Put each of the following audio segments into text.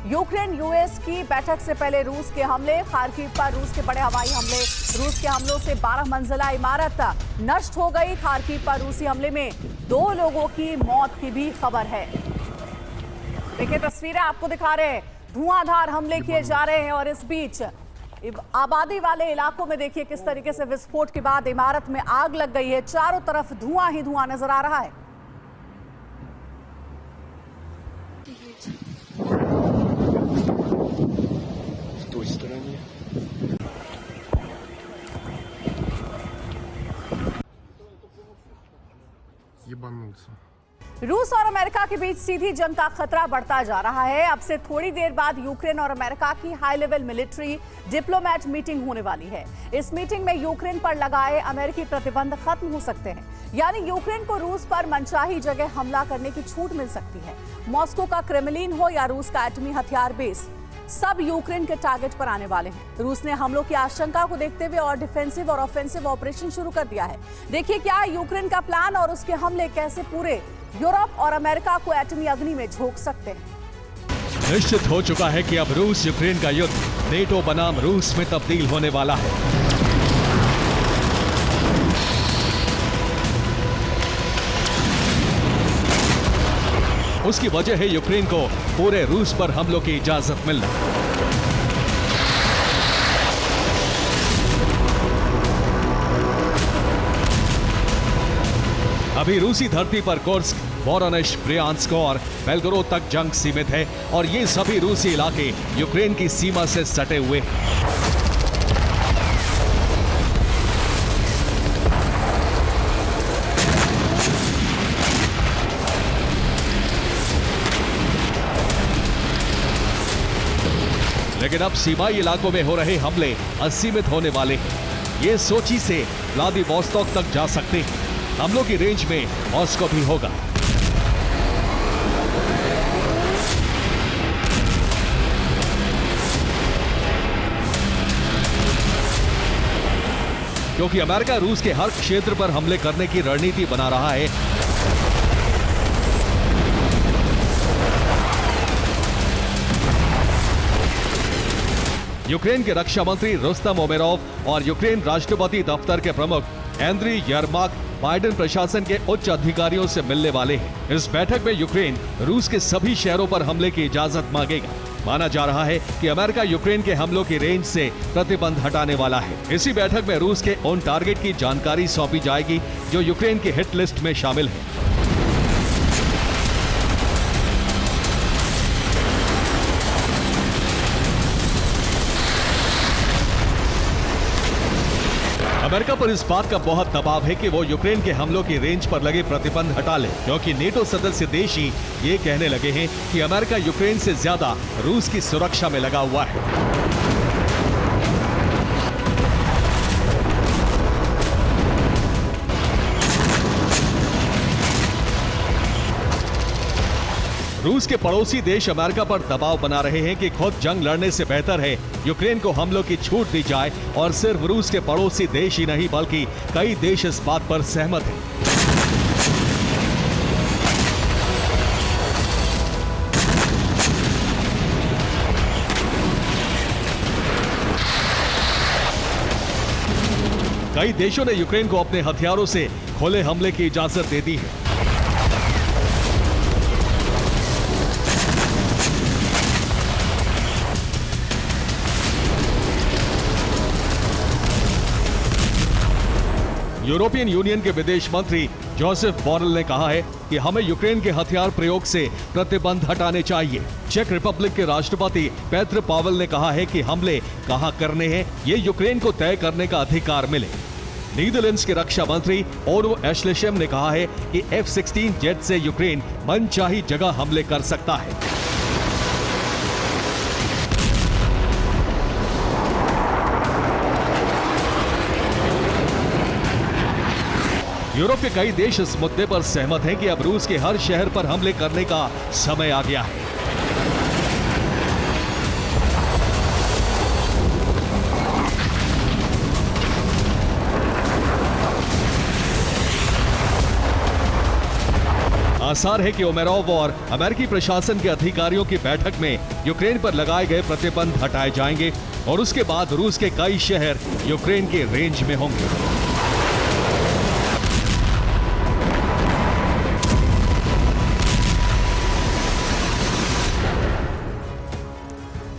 Ukraine US की बैठक से पहले रूस के हमले, खार्किव पर रूस के बड़े हवाई हमले। रूस के हमलों से 12 मंजिला इमारत नष्ट हो गई। खार्किव पर रूसी हमले में 2 लोगों की मौत की भी खबर है। देखिए तस्वीरें आपको दिखा रहे हैं, धुआंधार हमले किए जा रहे हैं और इस बीच आबादी वाले इलाकों में देखिए किस तरीके से विस्फोट के बाद इमारत में आग लग गई है। चारों तरफ धुआं ही धुआं नजर आ रहा है। रूस और अमेरिका के बीच सीधी जंग का खतरा बढ़ता जा रहा है। अब से थोड़ी देर बाद यूक्रेन और अमेरिका की high level military diplomat meeting होने वाली है। इस मीटिंग में यूक्रेन पर लगाए अमेरिकी प्रतिबंध खत्म हो सकते हैं, यानी यूक्रेन को रूस पर मनचाही जगह हमला करने की छूट मिल सकती है। मॉस्को का क्रेमलिन हो या रूस का एटमी हथियार बेस, सब यूक्रेन के टारगेट पर आने वाले हैं। रूस ने हमलों की आशंका को देखते हुए और डिफेंसिव और ऑफेंसिव ऑपरेशन शुरू कर दिया है। देखिए क्या यूक्रेन का प्लान और उसके हमले कैसे पूरे यूरोप और अमेरिका को एटमी अग्नि में झोंक सकते हैं। निश्चित हो चुका है कि अब रूस यूक्रेन का युद्ध नेटो बनाम रूस में तब्दील होने वाला है। उसकी वजह है यूक्रेन को पूरे रूस पर हमलों की इजाजत मिलना। अभी रूसी धरती पर कुर्स्क, वोरोनिश, ब्रियांस्क और बेलगोरोद तक जंग सीमित है और ये सभी रूसी इलाके यूक्रेन की सीमा से सटे हुए हैं। लेकिन अब सीमाई इलाकों में हो रहे हमले असीमित होने वाले हैं। ये सोची से व्लादिवोस्तोक तक जा सकते हैं। हमलों की रेंज में मॉस्को भी होगा। क्योंकि अमेरिका रूस के हर क्षेत्र पर हमले करने की रणनीति बना रहा है। यूक्रेन के रक्षा मंत्री रुस्तम उमेरोव और यूक्रेन राष्ट्रपति दफ्तर के प्रमुख एंद्री यरमाक बाइडेन प्रशासन के उच्च अधिकारियों से मिलने वाले हैं। इस बैठक में यूक्रेन रूस के सभी शहरों पर हमले की इजाजत मांगेगा। माना जा रहा है कि अमेरिका यूक्रेन के हमलों की रेंज से प्रतिबंध हटाने वाला है। इसी बैठक में रूस के उन टारगेट की जानकारी सौंपी जाएगी जो यूक्रेन की हिट लिस्ट में शामिल है। अमेरिका पर इस बात का बहुत दबाव है कि वो यूक्रेन के हमलों की रेंज पर लगे प्रतिबंध हटा ले, क्योंकि नेटो सदस्य देश ही ये कहने लगे हैं कि अमेरिका यूक्रेन से ज्यादा रूस की सुरक्षा में लगा हुआ है। रूस के पड़ोसी देश अमेरिका पर दबाव बना रहे हैं कि खुद जंग लड़ने से बेहतर है यूक्रेन को हमलों की छूट दी जाए और सिर्फ रूस के पड़ोसी देश ही नहीं बल्कि कई देश इस बात पर सहमत हैं। कई देशों ने यूक्रेन को अपने हथियारों से खुले हमले की इजाजत दे दी है। यूरोपियन यूनियन के विदेश मंत्री जोसेफ बोरेल ने कहा है कि हमें यूक्रेन के हथियार प्रयोग से प्रतिबंध हटाने चाहिए। चेक रिपब्लिक के राष्ट्रपति पेत्र पावेल ने कहा है कि हमले कहां करने हैं ये यूक्रेन को तय करने का अधिकार मिले। नीदरलैंड्स के रक्षा मंत्री ओनो एशलेशम ने कहा है कि F-16 जेट से यूक्रेन मनचाही जगह हमले कर सकता है। यूरोप के कई देश इस मुद्दे पर सहमत हैं कि अब रूस के हर शहर पर हमले करने का समय आ गया है। आसार है कि उमेरोव और अमेरिकी प्रशासन के अधिकारियों की बैठक में यूक्रेन पर लगाए गए प्रतिबंध हटाए जाएंगे और उसके बाद रूस के कई शहर यूक्रेन के रेंज में होंगे।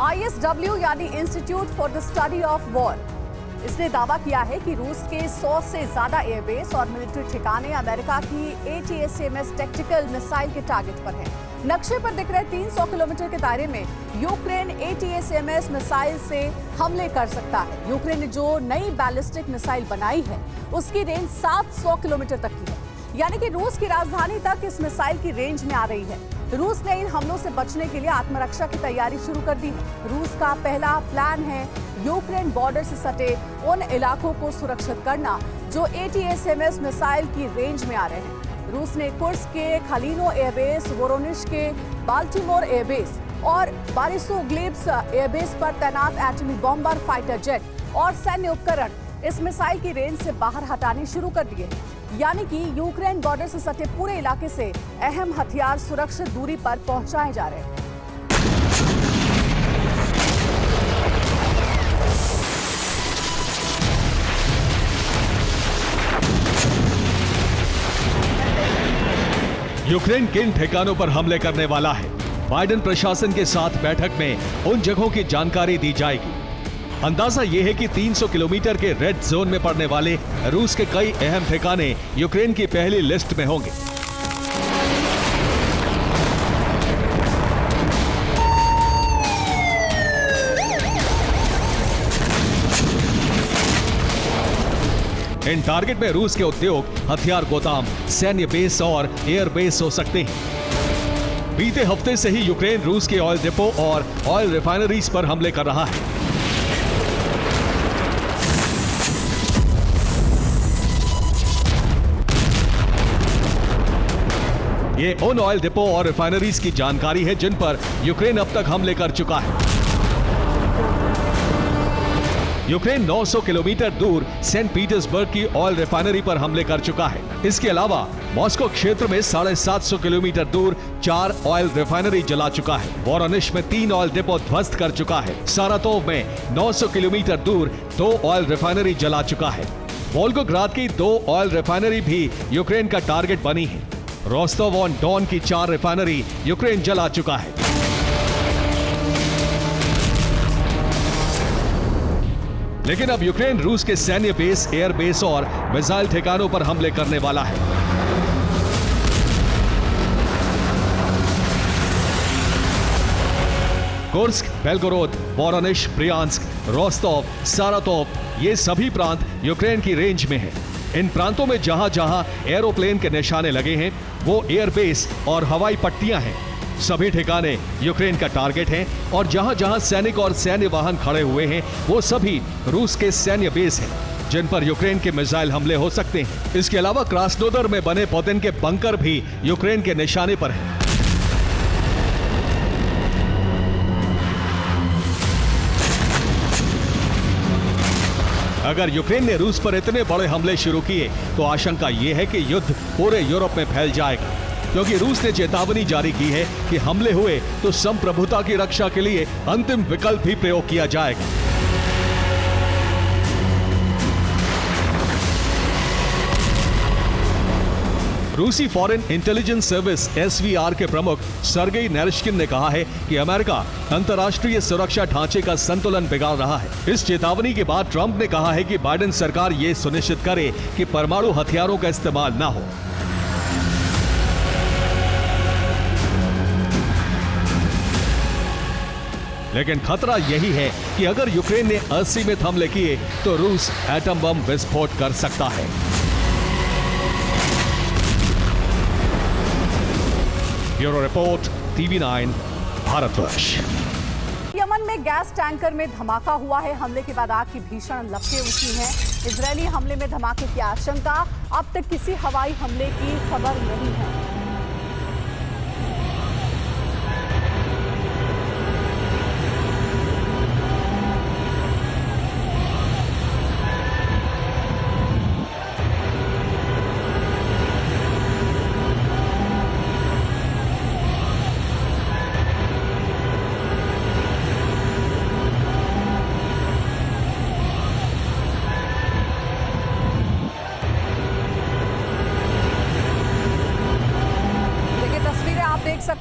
ISW यानी institute for the study of war, इसने दावा किया है कि रूस के 100 से ज्यादा एयरबेस और मिलिट्री ठिकाने अमेरिका की ATACMS टैक्टिकल मिसाइल के टारगेट पर हैं। नक्शे पर दिख रहे 300 किलोमीटर के दायरे में यूक्रेन ATACMS मिसाइल से हमले कर सकता है। यूक्रेन ने जो नई बैलिस्टिक मिसाइल बनाई है उसकी रेंज 700 किलोमीटर तक की है, यानी कि रूस की राजधानी तक इस मिसाइल की रेंज में आ रही है। रूस ने इन हमलों से बचने के लिए आत्मरक्षा की तैयारी शुरू कर दी है। रूस का पहला प्लान है यूक्रेन बॉर्डर से सटे उन इलाकों को सुरक्षित करना जो ATACMS मिसाइल की रेंज में आ रहे हैं। रूस ने कुर्स्क के खालिनो एयरबेस, वोरोनिश के बाल्टीमोर एयरबेस और बोरिसोग्लेब्स एयरबेस पर तैनात एटमी बॉम्बर, फाइटर जेट और सैन्य उपकरण इस मिसाइल की रेंज से बाहर हटाने शुरू कर दिए हैं, यानी कि यूक्रेन बॉर्डर से सटे पूरे इलाके से अहम हथियार सुरक्षित दूरी पर पहुंचाए जा रहे हैं। यूक्रेन किन ठिकानों पर हमले करने वाला है, बाइडेन प्रशासन के साथ बैठक में उन जगहों की जानकारी दी जाएगी। अंदाजा यह है कि 300 किलोमीटर के रेड जोन में पड़ने वाले रूस के कई अहम ठिकाने यूक्रेन की पहली लिस्ट में होंगे। इन टारगेट में रूस के उद्योग, हथियार गोदाम, सैन्य बेस और एयर बेस हो सकते हैं। बीते हफ्ते से ही यूक्रेन रूस के ऑयल डिपो और ऑयल रिफाइनरीज पर हमले कर रहा है। ये उन ऑयल डिपो और रिफाइनरीज की जानकारी है जिन पर यूक्रेन अब तक हमले कर चुका है। यूक्रेन 900 किलोमीटर दूर सेंट पीटर्सबर्ग की ऑयल रिफाइनरी पर हमले कर चुका है। इसके अलावा मॉस्को क्षेत्र में 750 किलोमीटर दूर 4 ऑयल रिफाइनरी जला चुका है। वोरोनिश में 3 ऑयल डिपो ध्वस्त कर चुका है। सारातोव में 900 किलोमीटर दूर 2 ऑयल रिफाइनरी जला चुका है। वोल्गोग्राद की 2 ऑयल रिफाइनरी भी यूक्रेन का टारगेट बनी है। रोस्टोव ऑन डॉन की 4 रिफाइनरी यूक्रेन जला चुका है। लेकिन अब यूक्रेन रूस के सैन्य बेस, एयर बेस और मिसाइल ठिकानों पर हमले करने वाला है। Kursk, Belgorod, Voronezh, Bryansk, Rostov, Saratov ये सभी प्रांत यूक्रेन की रेंज में हैं। इन प्रांतों में जहां जहां एरोप्लेन के निशाने लगे हैं वो एयरबेस और हवाई पट्टियां हैं। सभी ठिकाने यूक्रेन का टारगेट हैं और जहां जहां सैनिक और सैन्य वाहन खड़े हुए हैं वो सभी रूस के सैन्य बेस हैं जिन पर यूक्रेन के मिसाइल हमले हो सकते हैं। इसके अलावा क्रास्नोदर में बने पुतिन के बंकर भी यूक्रेन के निशाने पर हैं। अगर यूक्रेन ने रूस पर इतने बड़े हमले शुरू किए तो आशंका यह है कि युद्ध पूरे यूरोप में फैल जाएगा, क्योंकि रूस ने चेतावनी जारी की है कि हमले हुए तो संप्रभुता की रक्षा के लिए अंतिम विकल्प भी प्रयोग किया जाएगा। रूसी फॉरेन इंटेलिजेंस सर्विस SVR के प्रमुख सर्गेई नारिश्किन ने कहा है कि अमेरिका अंतर्राष्ट्रीय सुरक्षा ढांचे का संतुलन बिगाड़ रहा है। इस चेतावनी के बाद ट्रंप ने कहा है कि बाइडेन सरकार ये सुनिश्चित करे कि परमाणु हथियारों का इस्तेमाल न हो। लेकिन खतरा यही है कि अगर यूक्रेन ने असीमित हमले किए तो रूस एटम बम विस्फोट कर सकता है। Bureau report, TV9, Bharatvarsh. Yemen में गैस टैंकर में धमाका हुआ है। हमले के बाद आग की भीषण लपटें उठी हैं। इजरायली हमले में धमाके की आशंका। अब तक किसी हवाई हमले की खबर नहीं है।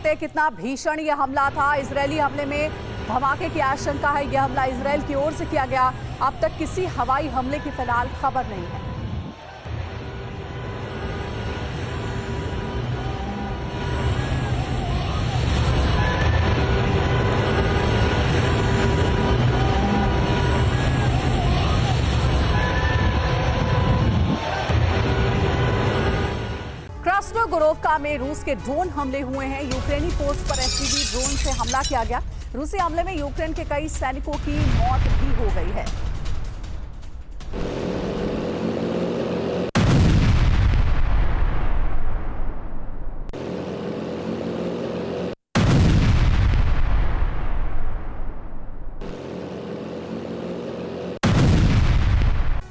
सकते हैं कितना भीषण यह हमला था। इजरायली हमले में धमाके की आशंका है। यह हमला इजरायल की ओर से किया गया। अब तक किसी हवाई हमले की फिलहाल खबर नहीं है। क्रास्नोगोरोवका में रूस के ड्रोन हमले हुए हैं। यूक्रेनी पोस्ट पर एसयूवी ड्रोन से हमला किया गया। रूसी हमले में यूक्रेन के कई सैनिकों की मौत भी हो गई है।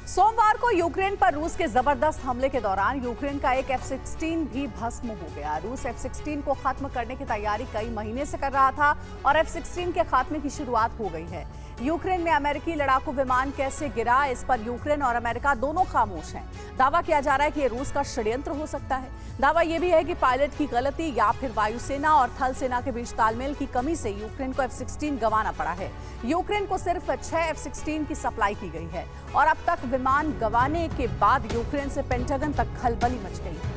सोमवार को यूक्रेन पर रूस के जबरदस्त हमले के दौरान यूक्रेन का एक F-16 भी भस्म हो गया। रूस F-16 को खत्म करने की तैयारी कई महीने से कर रहा था और F-16 के खात्मे की शुरुआत हो गई है। यूक्रेन में अमेरिकी लड़ाकू विमान कैसे गिरा, इस पर यूक्रेन और अमेरिका दोनों खामोश हैं। दावा किया जा रहा है कि ये रूस का षड्यंत्र हो सकता है। दावा यह भी है कि पायलट की गलती या फिर वायुसेना और थल सेना के बीच तालमेल की कमी से यूक्रेन को F-16 गंवाना पड़ा है। यूक्रेन को सिर्फ 6 F-16 की सप्लाई की गई है और अब तक विमान गंवाने के बाद यूक्रेन से पेंटागन तक खलबली मच गई है।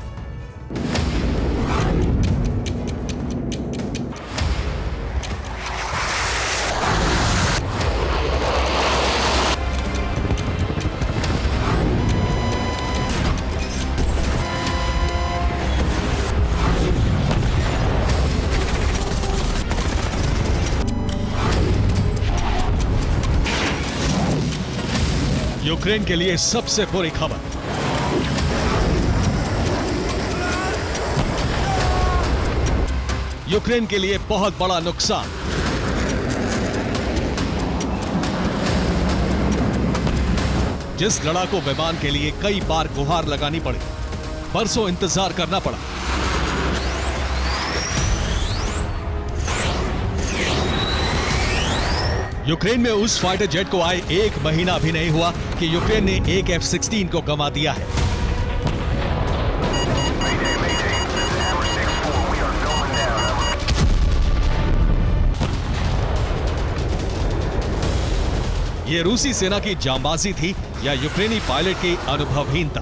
यूक्रेन के लिए सबसे बुरी खबर। यूक्रेन के लिए बहुत बड़ा नुकसान। जिस लड़ाकू विमान के लिए कई बार गुहार लगानी पड़ी, बरसों इंतजार करना पड़ा, यूक्रेन में उस फाइटर जेट को आए 1 महीना भी नहीं हुआ कि यूक्रेन ने एक F-16 को गंवा दिया है। ये रूसी सेना की जांबाजी थी या यूक्रेनी पायलट की अनुभवहीनता?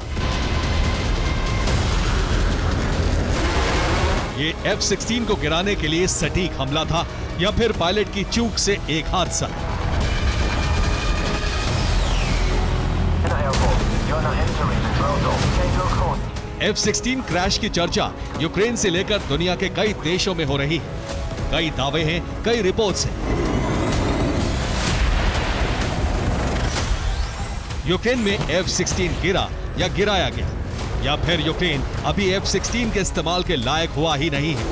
ये F-16 को गिराने के लिए सटीक हमला था या फिर पायलट की चूक से एक हादसा? F-16 क्रैश की चर्चा यूक्रेन से लेकर दुनिया के कई देशों में हो रही है। कई दावे हैं, कई रिपोर्ट्स हैं। यूक्रेन में F-16 गिरा या गिराया गया, या फिर यूक्रेन अभी F-16 के इस्तेमाल के लायक हुआ ही नहीं है।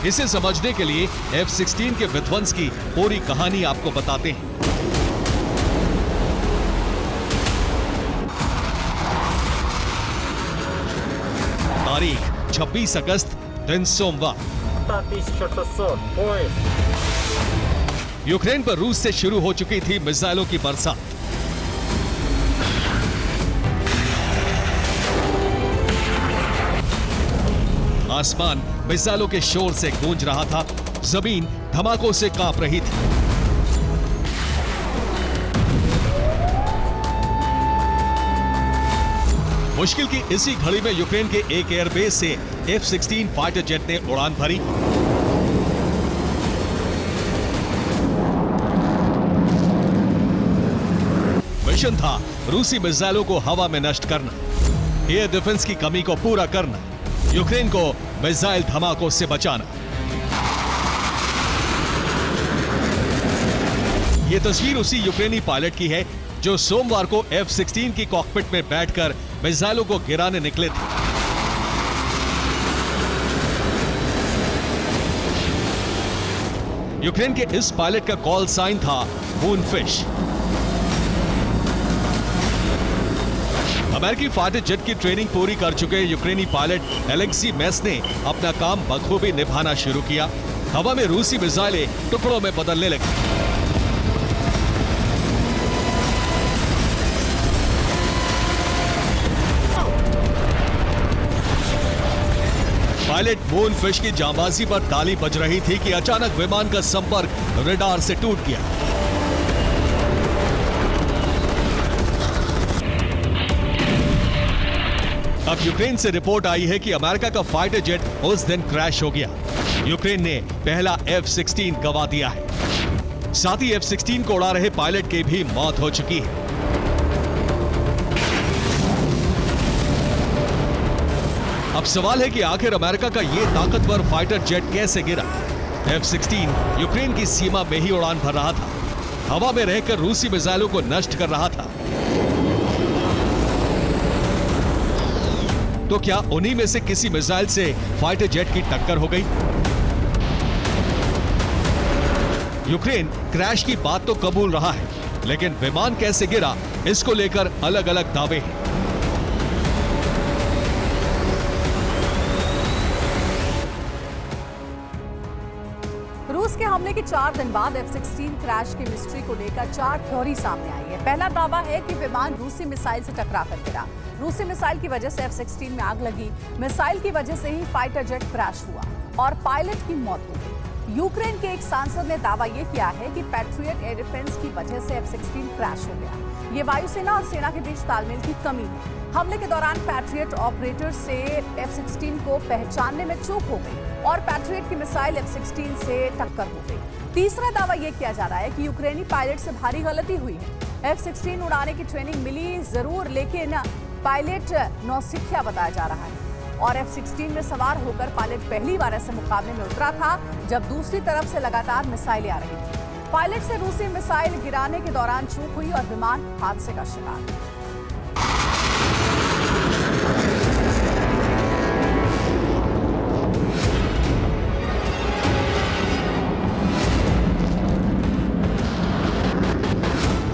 इसे समझने के लिए F-16 के विध्वंस की पूरी कहानी आपको बताते हैं। तारीख 26 अगस्त, दिन सोमवार। यूक्रेन पर रूस से शुरू हो चुकी थी मिसाइलों की बरसात। आसमान मिसाइलों के शोर से गूंज रहा था, जमीन धमाकों से कांप रही थी। मुश्किल की इसी घड़ी में यूक्रेन के एक एयरबेस से F-16 फाइटर जेट ने उड़ान भरी। मिशन था रूसी मिसाइलों को हवा में नष्ट करना, एयर डिफेंस की कमी को पूरा करना, यूक्रेन को मिसाइल धमाकों से बचाना। यह तस्वीर उसी यूक्रेनी पायलट की है जो सोमवार को F-16 की कॉकपिट में बैठकर मिसाइलों को गिराने निकले थे। यूक्रेन के इस पायलट का कॉल साइन था मूनफिश। अमेरिकी फाइटर जेट की ट्रेनिंग पूरी कर चुके यूक्रेनी पायलट एलेक्सी मेस ने अपना काम बखूबी निभाना शुरू किया। हवा में रूसी मिसाइलें टुकड़ों में बदलने लगी। पायलट मूनफिश की जांबाजी पर ताली बज रही थी कि अचानक विमान का संपर्क रडार से टूट गया। अब यूक्रेन से रिपोर्ट आई है कि अमेरिका का फाइटर जेट उस दिन क्रैश हो गया। यूक्रेन ने पहला F-16 गंवा दिया है। साथ ही F-16 को उड़ा रहे पायलट की भी मौत हो चुकी है। अब सवाल है कि आखिर अमेरिका का ये ताकतवर फाइटर जेट कैसे गिरा। F-16 यूक्रेन की सीमा में ही उड़ान भर रहा था, हवा में रहकर रूसी मिसाइलों को नष्ट कर रहा था। तो क्या उन्हीं में से किसी मिसाइल से फाइटर जेट की टक्कर हो गई? यूक्रेन क्रैश की बात तो कबूल रहा है, लेकिन विमान कैसे गिरा इसको लेकर अलग अलग दावे हैं। रूस के हमले के 4 दिन बाद F-16 क्रैश की मिस्ट्री को लेकर 4 थ्योरी सामने आई है। पहला दावा है कि विमान रूसी मिसाइल से टकराकर गिरा। रूसी मिसाइल की वजह से F-16 में आग लगी। मिसाइल की वजह से ही फाइटर जेट क्रैश हुआ और पायलट की मौत हो गई। यूक्रेन के एक सांसद ने दावा यह किया है कि पैट्रियट एयर डिफेंस की वजह से F-16 क्रैश हो गया। ये वायुसेना और सेना के बीच तालमेल की कमी है। हमले के दौरान पैट्रियट ऑपरेटर से F-16 को पहचानने में चूक हो गई और पैट्रियट की मिसाइल F-16 से टक्कर हो गई। तीसरा दावा यह किया जा रहा है कि यूक्रेनी पायलट से भारी गलती हुई है। F-16 उड़ाने की ट्रेनिंग मिली जरूर, लेकिन पायलट नौसिखिया बताया जा रहा है और F-16 में सवार होकर पायलट पहली बार ऐसे मुकाबले में उतरा था जब दूसरी तरफ से लगातार मिसाइलें आ रही थी। पायलट से रूसी मिसाइल गिराने के दौरान चूक हुई और विमान हादसे का शिकार।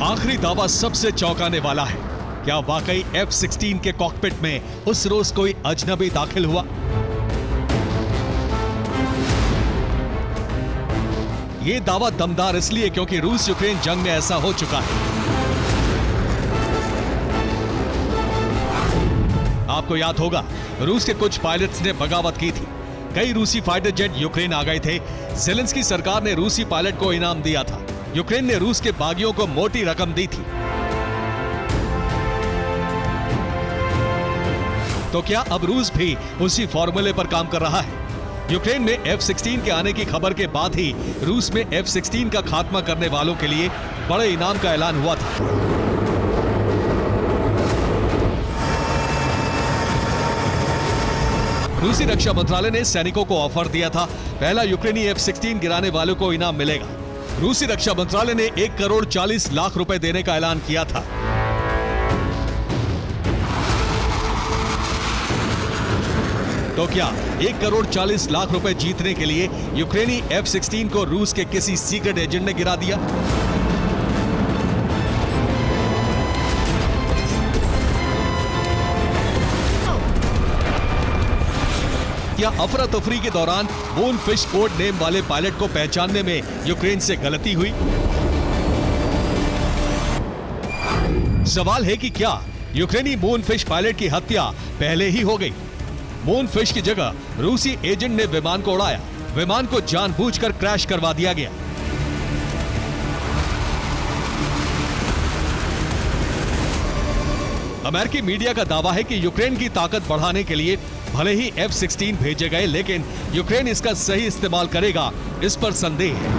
आखिरी दावा सबसे चौंकाने वाला है। क्या वाकई F-16 के कॉकपिट में उस रोज कोई अजनबी दाखिल हुआ? यह दावा दमदार इसलिए क्योंकि रूस यूक्रेन जंग में ऐसा हो चुका है। आपको याद होगा, रूस के कुछ पायलट्स ने बगावत की थी। कई रूसी फाइटर जेट यूक्रेन आ गए थे। ज़ेलेंस्की सरकार ने रूसी पायलट को इनाम दिया था। यूक्रेन ने रूस के बागियों को मोटी रकम दी थी। तो क्या अब रूस भी उसी फॉर्मूले पर काम कर रहा है? यूक्रेन में F-16 के आने की खबर के बाद ही रूस में F-16 का खात्मा करने वालों के लिए बड़े इनाम का ऐलान हुआ था। रूसी रक्षा मंत्रालय ने सैनिकों को ऑफर दिया था, पहला यूक्रेनी F-16 गिराने वालों को इनाम मिलेगा। रूसी रक्षा मंत्रालय ने 1 करोड़ 40 लाख रुपए देने का ऐलान किया था। तो क्या 1 करोड़ 40 लाख रुपए जीतने के लिए यूक्रेनी F-16 को रूस के किसी सीक्रेट एजेंट ने गिरा दिया? क्या अफरा तफरी के दौरान मूनफिश कोड नेम वाले पायलट को पहचानने में यूक्रेन से गलती हुई? सवाल है कि क्या यूक्रेनी मूनफिश पायलट की हत्या पहले ही हो गई? मूनफिश की जगह रूसी एजेंट ने विमान को उड़ाया, विमान को जानबूझकर क्रैश करवा दिया गया। अमेरिकी मीडिया का दावा है कि यूक्रेन की ताकत बढ़ाने के लिए भले ही F-16 भेजे गए, लेकिन यूक्रेन इसका सही इस्तेमाल करेगा, इस पर संदेह है।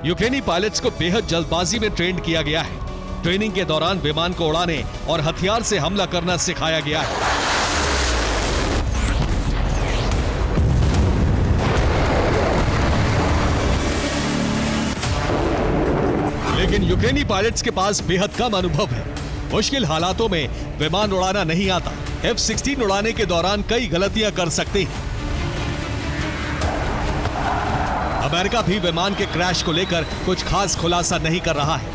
यूक्रेनी पायलट्स को बेहद जल्दबाजी में ट्रेन किया गया है। ट्रेनिंग के दौरान विमान को उड़ाने और हथियार से हमला करना सिखाया गया है। लेकिन यूक्रेनी पायलट्स के पास बेहद कम अनुभव है। मुश्किल हालातों में विमान उड़ाना नहीं आता। F-16 उड़ाने के दौरान कई गलतियां कर सकते हैं। अमेरिका भी विमान के क्रैश को लेकर कुछ खास खुलासा नहीं कर रहा है।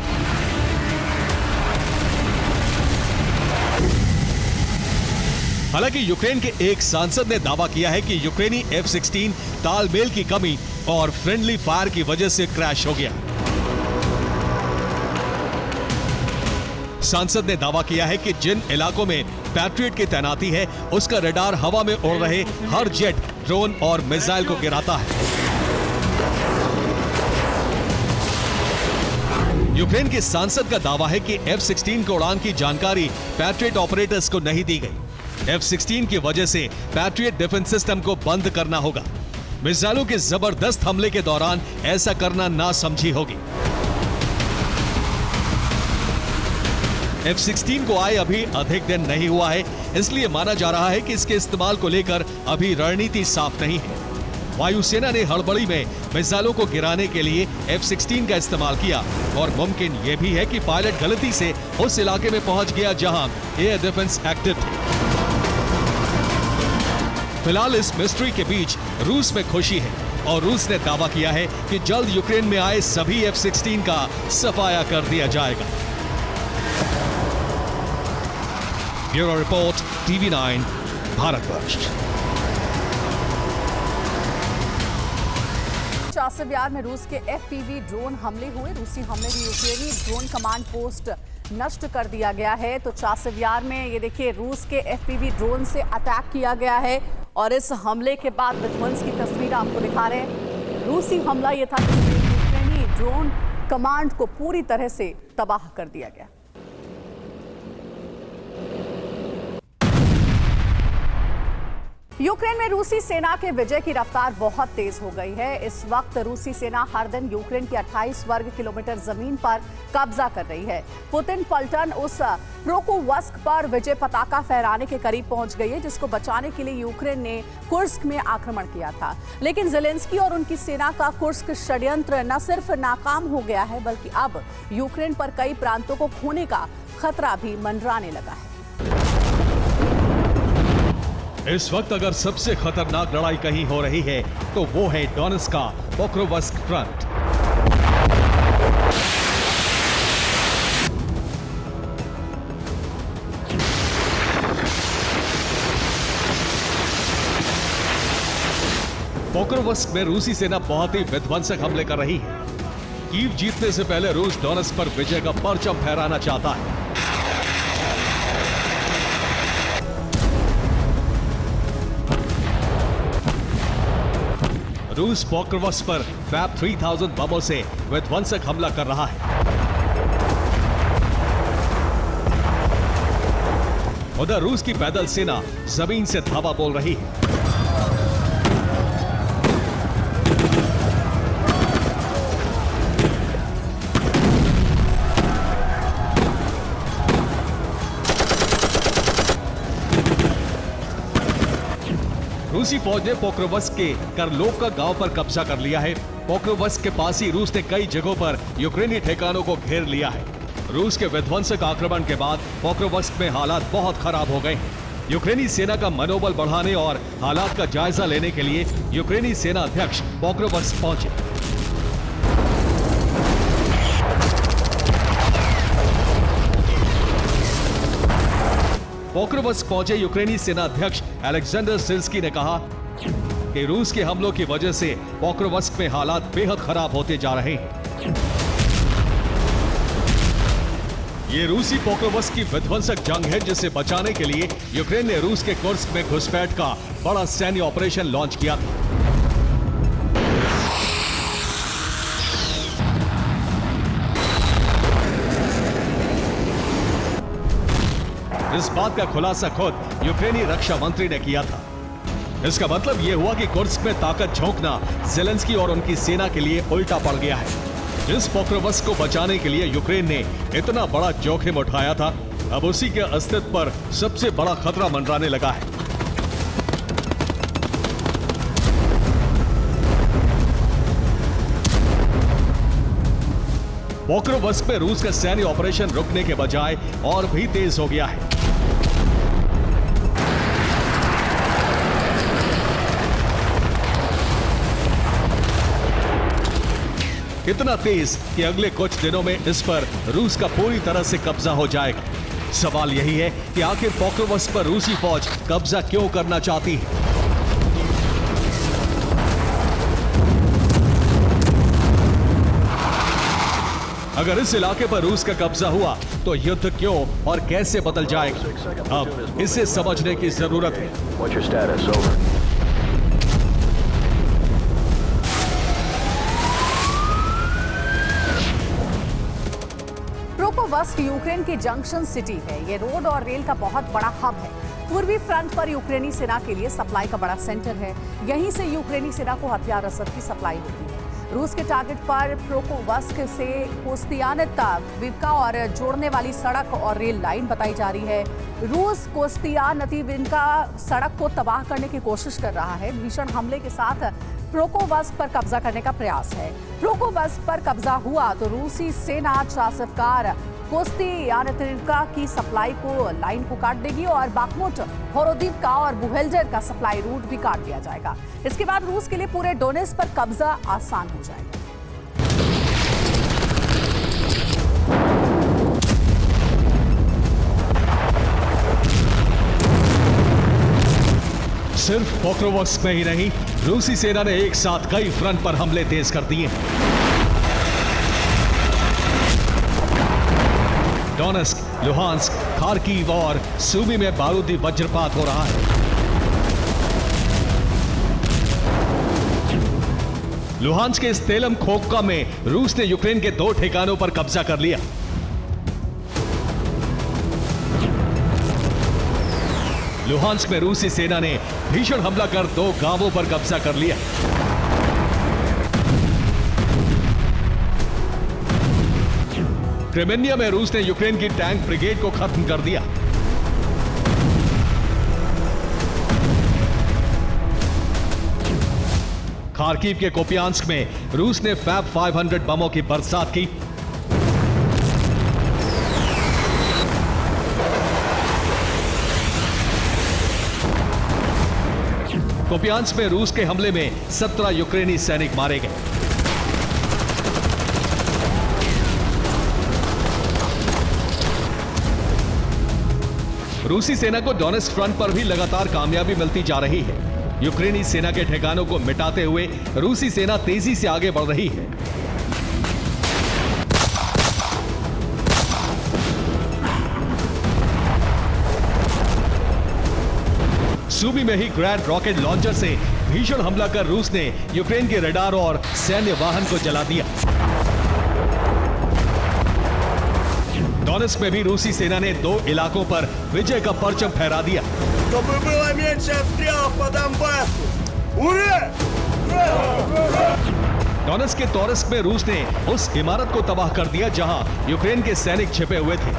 हालांकि यूक्रेन के एक सांसद ने दावा किया है कि यूक्रेनी F-16 तालमेल की कमी और फ्रेंडली फायर की वजह से क्रैश हो गया। सांसद ने दावा किया है कि जिन इलाकों में पैट्रियट की तैनाती है उसका रडार हवा में उड़ रहे हर जेट, ड्रोन और मिसाइल को गिराता है। यूक्रेन के सांसद का दावा है कि F-16 को उड़ान की जानकारी पैट्रियट ऑपरेटर्स को नहीं दी गई। F-16 की वजह से पैट्रियट डिफेंस सिस्टम को बंद करना होगा। मिसाइलों के जबरदस्त हमले के दौरान ऐसा करना नासमझी होगी। F-16 को आए अभी अधिक दिन नहीं हुआ है, इसलिए माना जा रहा है कि इसके इस्तेमाल को लेकर अभी रणनीति साफ नहीं है। वायुसेना ने हड़बड़ी में मिसाइलों को गिराने के लिए F-16 का इस्तेमाल किया और मुमकिन यह भी है कि पायलट गलती से उस इलाके में पहुंच गया जहां एयर डिफेंस एक्टिव थे। फिलहाल इस मिस्ट्री के बीच रूस में खुशी है और रूस ने दावा किया है कि जल्द यूक्रेन में आए सभी F-16 का सफाया कर दिया जाएगा। Bureau report, TV9, Bharatvarsh. चासिव में रूस के FPV ड्रोन हमले हुए। रूसी हमले में यूक्रेनी ड्रोन कमांड पोस्ट नष्ट कर दिया गया है। तो चासिव में ये देखिए रूस के FPV ड्रोन से अटैक किया गया है और इस हमले के बाद विध्वंस की तस्वीर आपको दिखा रहे हैं। रूसी हमला ये था कि यूक्रेनी ड्रोन कमांड को पूरी तरह से तबाह कर दिया गया। यूक्रेन में रूसी सेना के विजय की रफ्तार बहुत तेज हो गई है। इस वक्त रूसी सेना हर दिन यूक्रेन की 28 वर्ग किलोमीटर जमीन पर कब्जा कर रही है। पुतिन पलटन उस प्रोकोवस्क पर विजय पताका फहराने के करीब पहुंच गई है, जिसको बचाने के लिए यूक्रेन ने कुर्स्क में आक्रमण किया था। लेकिन ज़ेलेंस्की और उनकी सेना का कुर्स्क षड्यंत्र न सिर्फ नाकाम हो गया है, बल्कि अब यूक्रेन पर कई प्रांतों को खोने का खतरा भी मंडराने लगा है। इस वक्त अगर सबसे खतरनाक लड़ाई कहीं हो रही है तो वो है डोनेट्स्क का पोक्रोवस्क फ्रंट। पोक्रोवस्क में रूसी सेना बहुत ही विध्वंसक हमले कर रही है। कीव जीतने से पहले रूस डोनेट्स्क पर विजय का परचम फहराना चाहता है। रूस पोक्रोवस्क पर फैब 3000 बमों से विध्वंसक हमला कर रहा है। उधर रूस की पैदल सेना जमीन से धावा बोल रही है। रूसी फौज ने पोक्रोवस्क के करलोवका गांव पर कब्जा कर लिया है। पोक्रोवस्क के पास ही रूस ने कई जगहों पर यूक्रेनी ठिकानों को घेर लिया है। रूस के विध्वंसक आक्रमण के बाद पोक्रोवस्क में हालात बहुत खराब हो गए हैं। यूक्रेनी सेना का मनोबल बढ़ाने और हालात का जायजा लेने के लिए यूक्रेनी सेना अध्यक्ष पोक्रोवस्क पहुंचे। पोक्रोवस्क पहुंचे यूक्रेनी सेना अध्यक्ष अलेक्जेंडर सिल्स्की ने कहा कि रूस के हमलों की वजह से पोक्रोवस्क में हालात बेहद खराब होते जा रहे हैं। ये रूसी पोक्रोवस्क की विध्वंसक जंग है, जिसे बचाने के लिए यूक्रेन ने रूस के कुर्स्क में घुसपैठ का बड़ा सैन्य ऑपरेशन लॉन्च किया था। इस बात का खुलासा खुद यूक्रेनी रक्षा मंत्री ने किया था। इसका मतलब यह हुआ कि कुर्स्क में ताकत झोंकना ज़ेलेंस्की और उनकी सेना के लिए उल्टा पड़ गया है। जिस पोक्रोवस्क को बचाने के लिए यूक्रेन ने इतना बड़ा जोखिम उठाया था, अब उसी के अस्तित्व पर सबसे बड़ा खतरा मंडराने लगा है। पोक्रोवस्क में रूस का सैन्य ऑपरेशन रुकने के बजाय और भी तेज हो गया है। इतना तेज कि अगले कुछ दिनों में इस पर रूस का पूरी तरह से कब्जा हो जाएगा। सवाल यही है कि आखिर पोक्रोवस्क पर रूसी फौज कब्जा क्यों करना चाहती है। अगर इस इलाके पर रूस का कब्जा हुआ तो युद्ध क्यों और कैसे बदल जाएगा, अब इसे समझने की जरूरत है। What's your status? Over. Pokrovsk Ukraine की जंक्शन सिटी है। ये रोड और रेल का बहुत बड़ा हब है। पूर्वी फ्रंट पर यूक्रेनी सेना के लिए सप्लाई का बड़ा सेंटर है। यहीं से यूक्रेनी सेना को हथियार रसद की सप्लाई होती है। रूस के टारगेट पर प्रोकोवस्क से कोस्तियानविका और जोड़ने वाली सड़क और रेल लाइन बताई जा रही है। रूस कोस्तियानविका सड़क को तबाह करने की कोशिश कर रहा है। भीषण हमले के साथ प्रोकोवस्क पर कब्जा करने का प्रयास है। प्रोकोवस्क पर कब्जा हुआ तो रूसी सेना चासिफकार कोस्तियानविका की सप्लाई को लाइन को काट देगी और बाखमुट, होरोदिवका और बुहेल्जर का सप्लाई रूट भी काट दिया जाएगा। इसके बाद रूस के लिए पूरे डोनेट्स्क पर कब्जा आसान हो जाएगा। सिर्फ पोक्रोवस्क में ही नहीं, रूसी सेना ने एक साथ कई फ्रंट पर हमले तेज कर दिए हैं। डोनेस्क, लुहांस्क, खार्किव और सूमी में बारूदी वज्रपात हो रहा है। लुहांस्क के स्तेलम खोक्का में रूस ने यूक्रेन के 2 ठिकानों पर कब्जा कर लिया। लुहांस्क में रूसी सेना ने भीषण हमला कर 2 गांवों पर कब्जा कर लिया। क्रेमेनिया में रूस ने यूक्रेन की टैंक ब्रिगेड को खत्म कर दिया। खार्किव के कोपियांस्क में रूस ने फैब 500 बमों की बरसात की। कोपियांस्क में रूस के हमले में 17 यूक्रेनी सैनिक मारे गए। रूसी सेना को डोनेस्क फ्रंट पर भी लगातार कामयाबी मिलती जा रही है। यूक्रेनी सेना के ठिकानों को मिटाते हुए रूसी सेना तेजी से आगे बढ़ रही है। सूबी में ही ग्रैंड रॉकेट लॉन्चर से भीषण हमला कर रूस ने यूक्रेन के रडार और सैन्य वाहन को जला दिया। डोनेस्क में भी रूसी सेना ने 2 इलाकों पर विजय का परचम फहरा दिया। Чтобы было меньше обстрелов по Донбассу! Ура! डोनेस्क के टोरस्क में रूस ने उस इमारत को तबाह कर दिया जहां यूक्रेन के सैनिक छिपे हुए थे।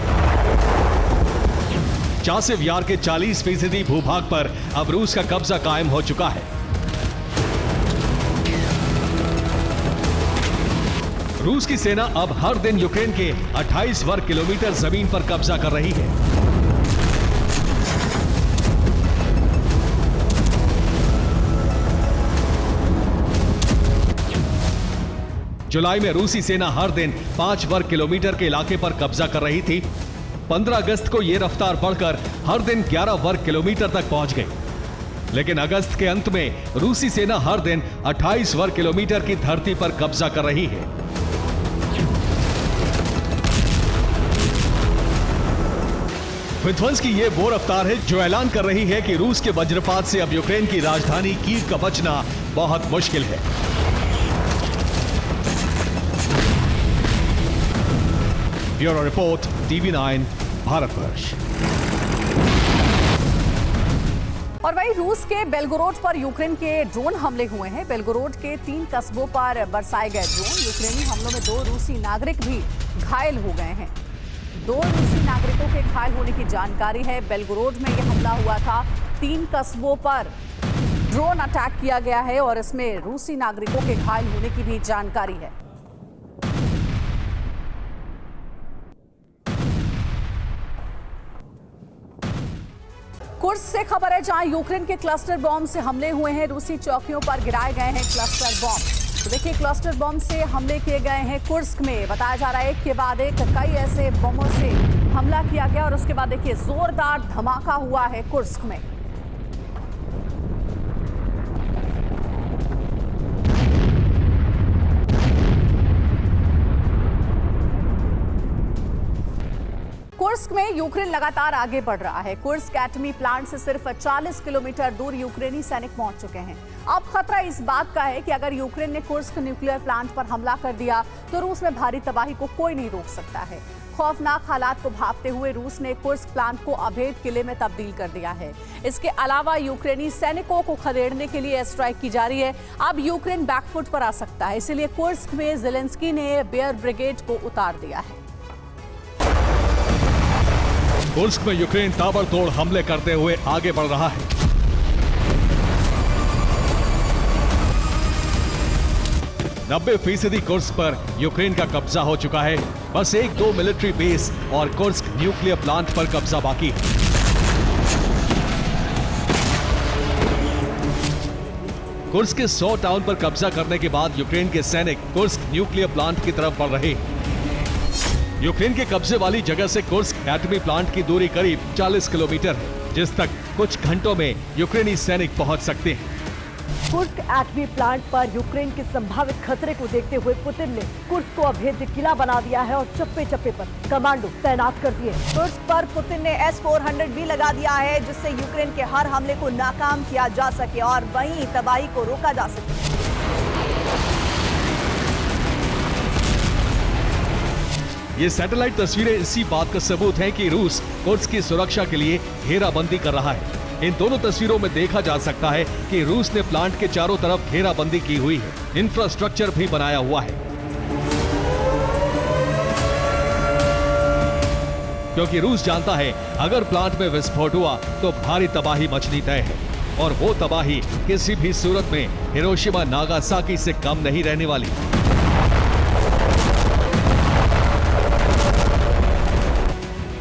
चासिव यार के 40% भूभाग पर अब रूस का कब्जा कायम हो चुका है। रूस की सेना अब हर दिन यूक्रेन के 28 वर्ग किलोमीटर जमीन पर कब्जा कर रही है। जुलाई में रूसी सेना हर दिन 5 वर्ग किलोमीटर के इलाके पर कब्जा कर रही थी। 15 अगस्त को यह रफ्तार बढ़कर हर दिन 11 वर्ग किलोमीटर तक पहुंच गई। लेकिन अगस्त के अंत में रूसी सेना हर दिन 28 वर्ग किलोमीटर की धरती पर कब्जा कर रही है। विध्वंस की यह वो रफ्तार है जो ऐलान कर रही है कि रूस के वज्रपात से अब यूक्रेन की राजधानी कीव का बचना बहुत मुश्किल है। Bureau report, TV9, Bharatvarsh. और वहीं रूस के बेलगोरोड पर यूक्रेन के ड्रोन हमले हुए हैं। बेलगोरोड के 3 कस्बों पर बरसाए गए ड्रोन। यूक्रेनी हमलों में 2 रूसी नागरिक भी घायल हो गए हैं। 2 रूसी नागरिकों के घायल होने की जानकारी है। बेलगोरोड में यह हमला हुआ था। 3 कस्बों पर ड्रोन अटैक किया गया है और इसमें रूसी नागरिकों के घायल होने की भी जानकारी है। कुर्स्क से खबर है जहां यूक्रेन के क्लस्टर बॉम्ब से हमले हुए हैं। रूसी चौकियों पर गिराए गए हैं क्लस्टर बॉम्ब। तो देखिए, क्लस्टर बॉम्ब से हमले किए गए हैं कुर्स्क में। बताया जा रहा है एक के बाद एक कई ऐसे बमों से हमला किया गया और उसके बाद देखिए जोरदार धमाका हुआ है कुर्स्क में। कुर्स्क में यूक्रेन लगातार आगे बढ़ रहा है। कुर्स्क एटमी प्लांट से सिर्फ 40 किलोमीटर दूर यूक्रेनी सैनिक पहुंच चुके हैं। अब खतरा इस बात का है कि अगर यूक्रेन ने कुर्स्क न्यूक्लियर प्लांट पर हमला कर दिया तो रूस में भारी तबाही को कोई नहीं रोक सकता है। खौफनाक हालात को भांपते हुए रूस ने कुर्स्क प्लांट को अभेद किले में तब्दील कर दिया है। इसके अलावा यूक्रेनी सैनिकों को खदेड़ने के लिए एयर स्ट्राइक की जा रही है। अब यूक्रेन बैकफुट पर आ सकता है, इसलिए कुर्स्क में ज़ेलेंस्की ने बेयर ब्रिगेड को उतार दिया है। कुर्स्क में यूक्रेन ताबड़तोड़ हमले करते हुए आगे बढ़ रहा है। नब्बे फीसदी कुर्स्क पर यूक्रेन का कब्जा हो चुका है। बस 1-2 मिलिट्री बेस और कुर्स्क न्यूक्लियर प्लांट पर कब्जा बाकी है। कुर्स्क के 100 टाउन पर कब्जा करने के बाद यूक्रेन के सैनिक कुर्स्क न्यूक्लियर प्लांट की तरफ बढ़ रहे हैं। यूक्रेन के कब्जे वाली जगह से कुर्स्क एटमी प्लांट की दूरी करीब 40 किलोमीटर है, जिस तक कुछ घंटों में यूक्रेनी सैनिक पहुंच सकते हैं। कुर्स्क एटमी प्लांट पर यूक्रेन के संभावित खतरे को देखते हुए पुतिन ने कुर्स्क को अभेद्य किला बना दिया है और चप्पे चप्पे पर कमांडो तैनात कर दिए। कुर्स्क पर पुतिन ने S-400 भी लगा दिया है, जिससे यूक्रेन के हर हमले को नाकाम किया जा सके और वहीं तबाही को रोका जा सके। ये सैटेलाइट तस्वीरें इसी बात का सबूत हैं कि रूस कुर्स्क की सुरक्षा के लिए घेराबंदी कर रहा है। इन दोनों तस्वीरों में देखा जा सकता है कि रूस ने प्लांट के चारों तरफ घेराबंदी की हुई है। इंफ्रास्ट्रक्चर भी बनाया हुआ है, क्योंकि रूस जानता है अगर प्लांट में विस्फोट हुआ तो भारी तबाही मचनी तय है, और वो तबाही किसी भी सूरत में हिरोशिमा नागासाकी से कम नहीं रहने वाली।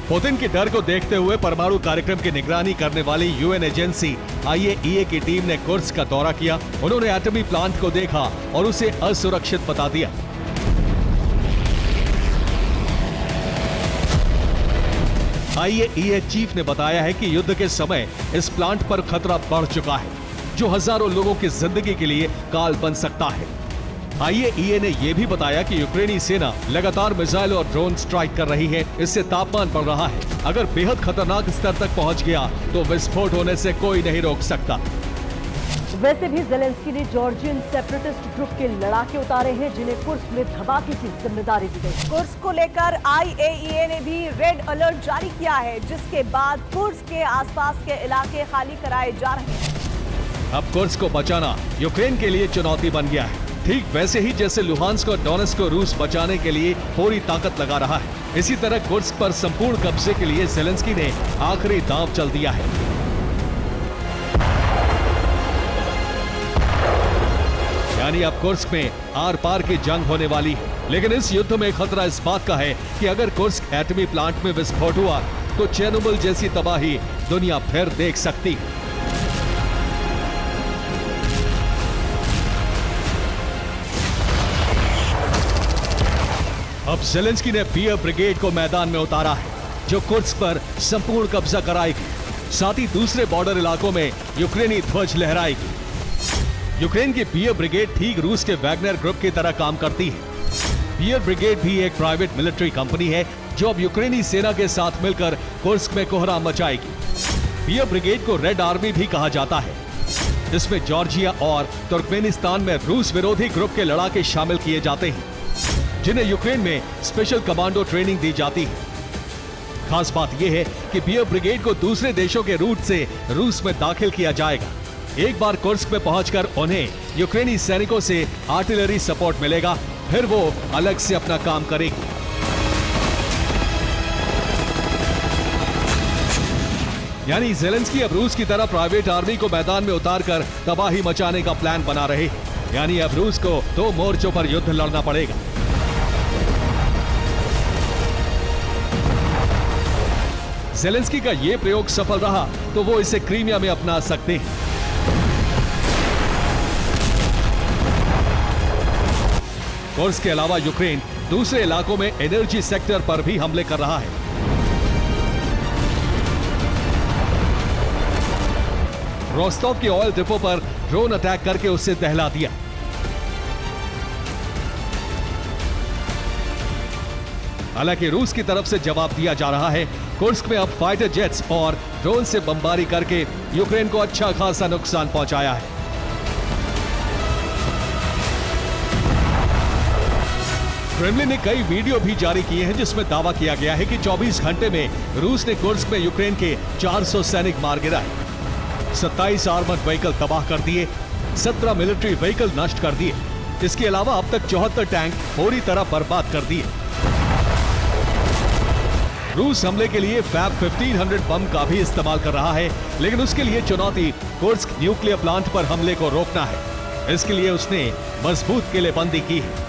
पुतिन के डर को देखते हुए परमाणु कार्यक्रम की निगरानी करने वाली यूएन एजेंसी IAEA की टीम ने कुर्स्क का दौरा किया। उन्होंने एटमी प्लांट को देखा और उसे असुरक्षित बता दिया। IAEA चीफ ने बताया है कि युद्ध के समय इस प्लांट पर खतरा बढ़ चुका है, जो हजारों लोगों की जिंदगी के लिए काल बन सकता है। IAEA ने यह भी बताया कि यूक्रेनी सेना लगातार मिसाइल और ड्रोन स्ट्राइक कर रही है। इससे तापमान बढ़ रहा है। अगर बेहद खतरनाक स्तर तक पहुंच गया तो विस्फोट होने से कोई नहीं रोक सकता। वैसे भी ज़ेलेंस्की ने जॉर्जियन सेपरेटिस्ट ग्रुप के लड़ाके उतारे हैं, जिन्हें कुर्स्क में धमाके की जिम्मेदारी दी गई। कुर्स्क को लेकर IAEA ने भी रेड अलर्ट जारी किया है, जिसके बाद कुर्स्क के आसपास के इलाके खाली कराए जा रहे हैं। अब कुर्स्क को बचाना यूक्रेन के लिए चुनौती बन गया है, ठीक वैसे ही जैसे लुहांस्क और डोनेट्स्क को रूस बचाने के लिए पूरी ताकत लगा रहा है। इसी तरह कुर्स्क पर संपूर्ण कब्जे के लिए ज़ेलेंस्की ने आखिरी दांव चल दिया है। यानी अब कुर्स्क में आर पार की जंग होने वाली है। लेकिन इस युद्ध में खतरा इस बात का है कि अगर कुर्स्क एटमी प्लांट में विस्फोट हुआ तो चेर्नोबिल जैसी तबाही दुनिया फिर देख सकती है। अब ज़ेलेंस्की ने बेयर ब्रिगेड को मैदान में उतारा है, जो कुर्स्क पर संपूर्ण कब्जा कराएगी। साथ ही दूसरे बॉर्डर इलाकों में यूक्रेनी ध्वज लहराएगी। यूक्रेन की बेयर ब्रिगेड ठीक रूस के वैगनर ग्रुप की तरह काम करती है। बेयर ब्रिगेड भी एक प्राइवेट मिलिट्री कंपनी है, जो अब यूक्रेनी सेना के साथ मिलकर कुर्स्क में कोहराम मचाएगी। बेयर ब्रिगेड को रेड आर्मी भी कहा जाता है। इसमें जॉर्जिया और तुर्कमेनिस्तान में रूस विरोधी ग्रुप के लड़ाके शामिल किए जाते हैं, जिन्हें यूक्रेन में स्पेशल कमांडो ट्रेनिंग दी जाती है। खास बात यह है कि बेयर ब्रिगेड को दूसरे देशों के रूट से रूस में दाखिल किया जाएगा। एक बार कुर्स्क में पहुंचकर उन्हें यूक्रेनी सैनिकों से आर्टिलरी सपोर्ट मिलेगा, फिर वो अलग से अपना काम करेगी। यानी ज़ेलेंस्की अब रूस की तरह प्राइवेट आर्मी को मैदान में उतारकर तबाही मचाने का प्लान बना रहे हैं। यानी अब रूस को 2 मोर्चों पर युद्ध लड़ना पड़ेगा। ज़ेलेंस्की का यह प्रयोग सफल रहा तो वो इसे क्रीमिया में अपना सकते हैं। कुर्स्क के अलावा यूक्रेन दूसरे इलाकों में एनर्जी सेक्टर पर भी हमले कर रहा है। रोस्टोव के ऑयल डिपो पर ड्रोन अटैक करके उसे दहला दिया। हालांकि रूस की तरफ से जवाब दिया जा रहा है। कुर्स्क में अब फाइटर जेट्स और ड्रोन से बमबारी करके यूक्रेन को अच्छा खासा नुकसान पहुंचाया है। क्रेमलिन ने कई वीडियो भी जारी किए हैं जिसमें दावा किया गया है कि 24 घंटे में रूस ने कुर्स्क में यूक्रेन के 400 सैनिक मार गिराए, 27 आर्मर्ड व्हीकल तबाह कर दिए, 17 मिलिट्री व्हीकल नष्ट कर दिए। इसके अलावा अब तक 74 टैंक पूरी तरह बर्बाद कर दिए। रूस हमले के लिए फैब 1500 बम का भी इस्तेमाल कर रहा है, लेकिन उसके लिए चुनौती कुर्स्क न्यूक्लियर प्लांट पर हमले को रोकना है। इसके लिए उसने मजबूत किलेबंदी की है।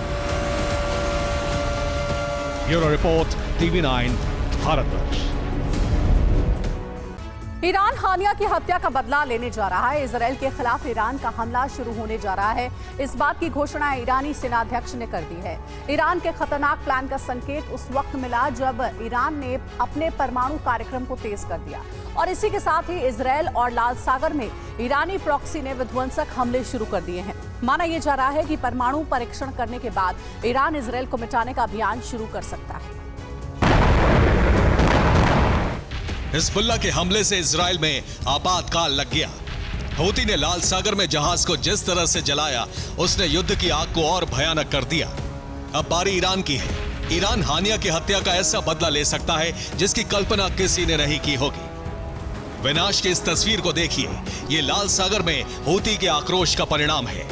Bureau report, TV9 Bharatvarsh. Iran Haniyeh की हत्या का बदला लेने जा रहा है। इजराइल के खिलाफ ईरान का हमला शुरू होने जा रहा है। इस बात की घोषणा ईरानी सेनाध्यक्ष ने कर दी है। ईरान के खतरनाक प्लान का संकेत उस वक्त मिला जब ईरान ने अपने परमाणु कार्यक्रम को तेज कर दिया और इसी के साथ ही इजराइल और लाल सागर में ईरानी प्रॉक्सी ने विध्वंसक हमले शुरू कर दिए हैं। माना यह जा रहा है कि परमाणु परीक्षण करने के बाद ईरान इजराइल को मिटाने का अभियान शुरू कर सकता है। हिजबुल्लाह के हमले से इजराइल में आपातकाल लग गया। हूती ने लाल सागर में जहाज को जिस तरह से जलाया, उसने युद्ध की आग को और भयानक कर दिया। अब बारी ईरान की है। ईरान हानिया की हत्या का ऐसा बदला ले सकता है जिसकी कल्पना किसी ने नहीं की होगी। विनाश की इस तस्वीर को देखिए। ये लाल सागर में हूती के आक्रोश का परिणाम है।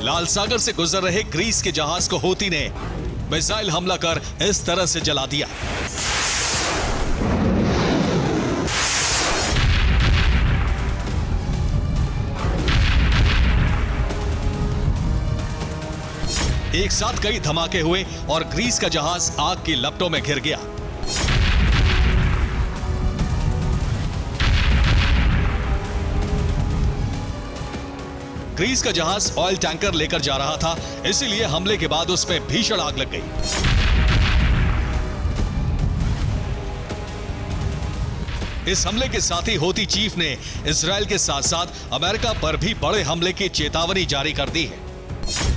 लाल सागर से गुजर रहे ग्रीस के जहाज को हूती ने मिसाइल हमला कर इस तरह से जला दिया। एक साथ कई धमाके हुए और ग्रीस का जहाज आग की लपटों में घिर गया। ग्रीस का जहाज ऑयल टैंकर लेकर जा रहा था, इसीलिए हमले के बाद उसमें भीषण आग लग गई। इस हमले के साथ ही हूती चीफ ने इजराइल के साथ साथ अमेरिका पर भी बड़े हमले की चेतावनी जारी कर दी है।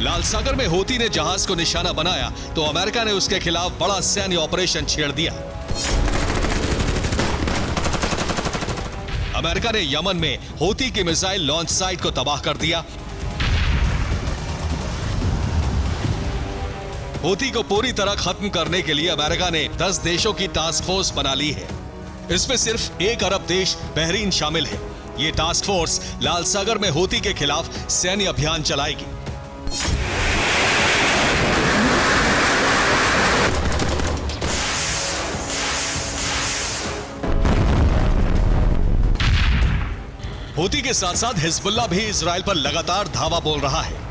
लाल सागर में हूती ने जहाज को निशाना बनाया तो अमेरिका ने उसके खिलाफ बड़ा सैन्य ऑपरेशन छेड़ दिया। अमेरिका ने यमन में हूती की मिसाइल लॉन्च साइट को तबाह कर दिया। हूती को पूरी तरह खत्म करने के लिए अमेरिका ने 10 देशों की टास्क फोर्स बना ली है। इसमें सिर्फ 1 अरब देश बहरीन शामिल है। ये टास्क फोर्स लाल सागर में हूती के खिलाफ सैन्य अभियान चलाएगी। हूती के साथ साथ हिजबुल्लाह भी इजराइल पर लगातार धावा बोल रहा है।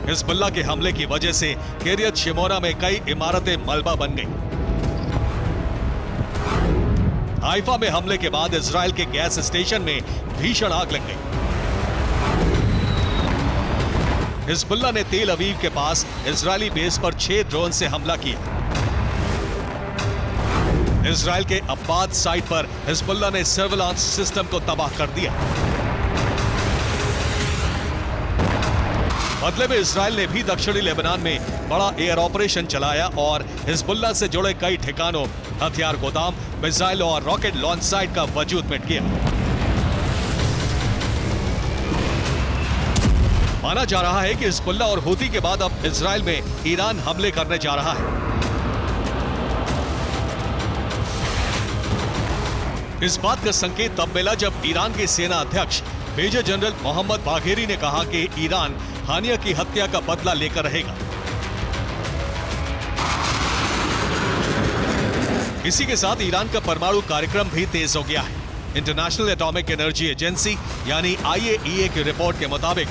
हिजबुल्लाह के हमले की वजह से किर्यत शिमोना में कई इमारतें मलबा बन गईं। हाइफा में हमले के बाद इजराइल के गैस स्टेशन में भीषण आग लग गई। हिजबुल्लाह ने तेल अवीव के पास इजरायली बेस पर 6 ड्रोन से हमला किया। इजराइल के अब्बाद साइट पर हिजबुल्लाह ने सर्विलांस सिस्टम को तबाह कर दिया। बदले में इजराइल ने भी दक्षिणी लेबनान में बड़ा एयर ऑपरेशन चलाया और हिजबुल्लाह से जुड़े कई ठिकानों, हथियार गोदाम, मिसाइल और रॉकेट लॉन्च साइट का वजूद मिट गया। माना जा रहा है कि हिजबुल्लाह और हूती के बाद अब इजराइल में ईरान हमले करने जा रहा है। इस बात का संकेत तब मिला जब ईरान के सेना अध्यक्ष मेजर जनरल मोहम्मद बाघेरी ने कहा कि ईरान हानिया की हत्या का बदला लेकर रहेगा। इसी के साथ ईरान का परमाणु कार्यक्रम भी तेज हो गया है। इंटरनेशनल एटॉमिक एनर्जी एजेंसी यानी IAEA की रिपोर्ट के मुताबिक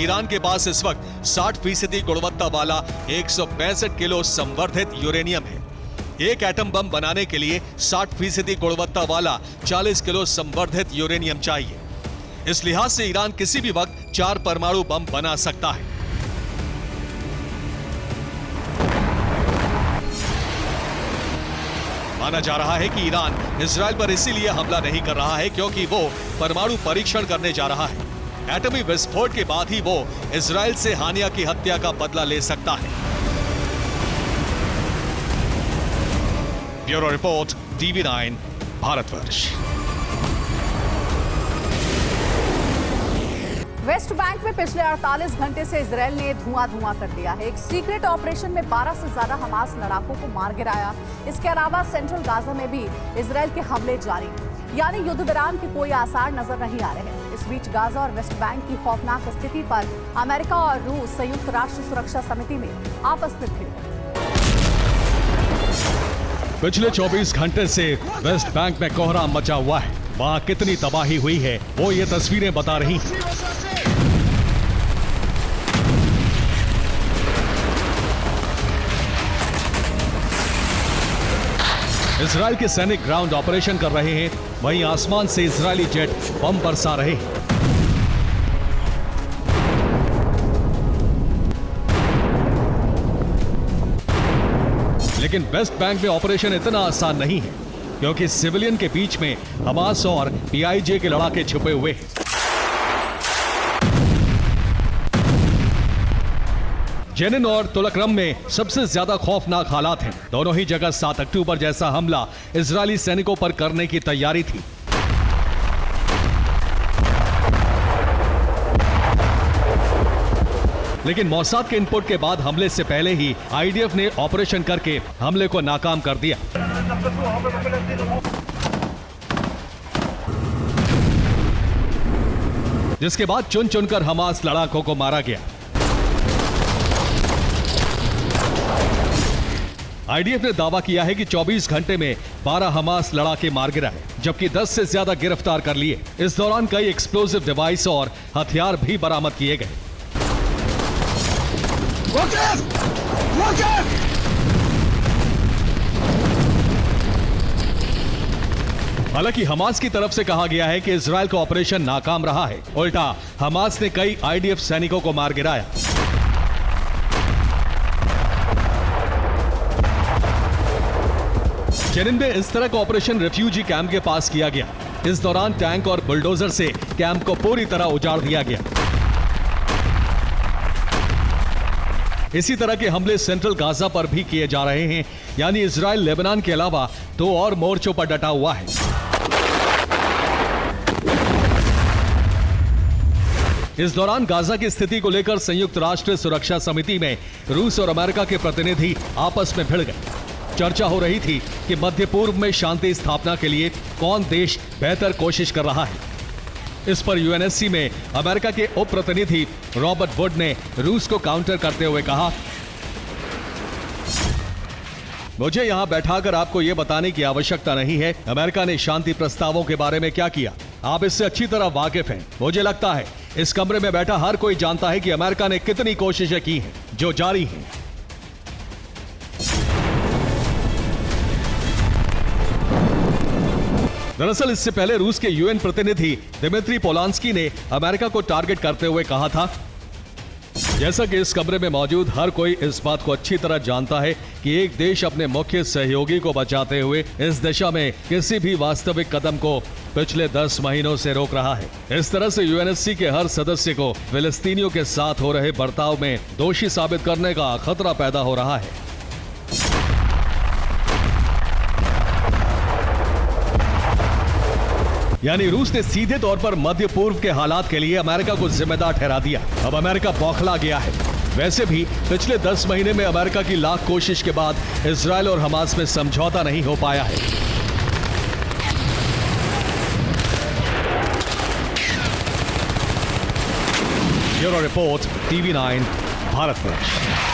ईरान के पास इस वक्त 60% गुणवत्ता वाला 165 किलो संवर्धित यूरेनियम है। एक एटम बम बनाने के लिए 60% गुणवत्ता वाला 40 किलो संवर्धित यूरेनियम चाहिए। इस लिहाज से ईरान किसी भी वक्त 4 परमाणु बम बना सकता है। माना जा रहा है कि ईरान इजराइल पर इसीलिए हमला नहीं कर रहा है क्योंकि वो परमाणु परीक्षण करने जा रहा है। एटमी विस्फोट के बाद ही वो इजराइल से हानिया की हत्या का बदला ले सकता है। Bureau report, TV9 Bharatvarsh. West Bank में पिछले 48 घंटे से इजराइल ने धुआं कर दिया है। एक सीक्रेट ऑपरेशन में 12 से ज्यादा हमास लड़ाकों को मार गिराया। इसके अलावा सेंट्रल गाजा में भी इजराइल के हमले जारी, यानी युद्ध विराम के कोई आसार नजर नहीं आ रहे हैं। इस बीच गाजा और वेस्ट बैंक की खौफनाक स्थिति पर अमेरिका और रूस संयुक्त राष्ट्र सुरक्षा समिति में आपस में भिड़ गए। पिछले 24 घंटे से वेस्ट बैंक में कोहराम मचा हुआ है। वहां कितनी तबाही हुई है वो ये तस्वीरें बता रही हैं। इजराइल के सैनिक ग्राउंड ऑपरेशन कर रहे हैं, वहीं आसमान से इजरायली जेट बम बरसा रहे हैं। लेकिन वेस्ट बैंक में ऑपरेशन इतना आसान नहीं है क्योंकि सिविलियन के बीच में हमास और PIJ के लड़ाके छुपे हुए हैं। जेनिन और तुलकरम में सबसे ज्यादा खौफनाक हालात हैं। दोनों ही जगह 7 अक्टूबर जैसा हमला इजरायली सैनिकों पर करने की तैयारी थी। लेकिन मोसाद के इनपुट के बाद हमले से पहले ही IDF ने ऑपरेशन करके हमले को नाकाम कर दिया। जिसके बाद चुन चुनकर हमास लड़ाकों को मारा गया। IDF ने दावा किया है कि 24 घंटे में 12 हमास लड़ाके मार गिराए, जबकि 10 से ज्यादा गिरफ्तार कर लिए। इस दौरान कई एक्सप्लोजिव डिवाइस और हथियार भी बरामद किए गए। हालांकि हमास की तरफ से कहा गया है कि इजराइल का ऑपरेशन नाकाम रहा है। उल्टा हमास ने कई IDF सैनिकों को मार गिराया। जेनिन में इस तरह का ऑपरेशन रेफ्यूजी कैंप के पास किया गया। इस दौरान टैंक और बुलडोजर से कैंप को पूरी तरह उजाड़ दिया गया। इसी तरह के हमले सेंट्रल गाजा पर भी किए जा रहे हैं, यानी इजराइल लेबनान के अलावा 2 और मोर्चों पर डटा हुआ है। इस दौरान गाजा की स्थिति को लेकर संयुक्त राष्ट्र सुरक्षा समिति में रूस और अमेरिका के प्रतिनिधि आपस में भिड़ गए। चर्चा हो रही थी कि मध्य पूर्व में शांति स्थापना के लिए कौन देश बेहतर कोशिश कर रहा है। इस पर UNSC में अमेरिका के उप प्रतिनिधि रॉबर्ट वुड ने रूस को काउंटर करते हुए कहा, मुझे यहां बैठाकर आपको यह बताने की आवश्यकता नहीं है अमेरिका ने शांति प्रस्तावों के बारे में क्या किया। आप इससे अच्छी तरह वाकिफ हैं। मुझे लगता है इस कमरे में बैठा हर कोई जानता है कि अमेरिका ने कितनी कोशिशें की हैं, जो जारी हैं। दरअसल इससे पहले रूस के UN प्रतिनिधि दिमित्री पोलांस्की ने अमेरिका को टारगेट करते हुए कहा था, जैसा कि इस कमरे में मौजूद हर कोई इस बात को अच्छी तरह जानता है कि एक देश अपने मुख्य सहयोगी को बचाते हुए इस दिशा में किसी भी वास्तविक कदम को पिछले 10 महीनों से रोक रहा है। इस तरह से UNSC के हर सदस्य को फिलिस्तीनियों के साथ हो रहे बर्ताव में दोषी साबित करने का खतरा पैदा हो रहा है। यानी रूस ने सीधे तौर पर मध्य पूर्व के हालात के लिए अमेरिका को जिम्मेदार ठहरा दिया। अब अमेरिका बौखला गया है। वैसे भी पिछले 10 महीने में अमेरिका की लाख कोशिश के बाद इजराइल और हमास में समझौता नहीं हो पाया है। Bureau report, TV9 Bharatvarsh.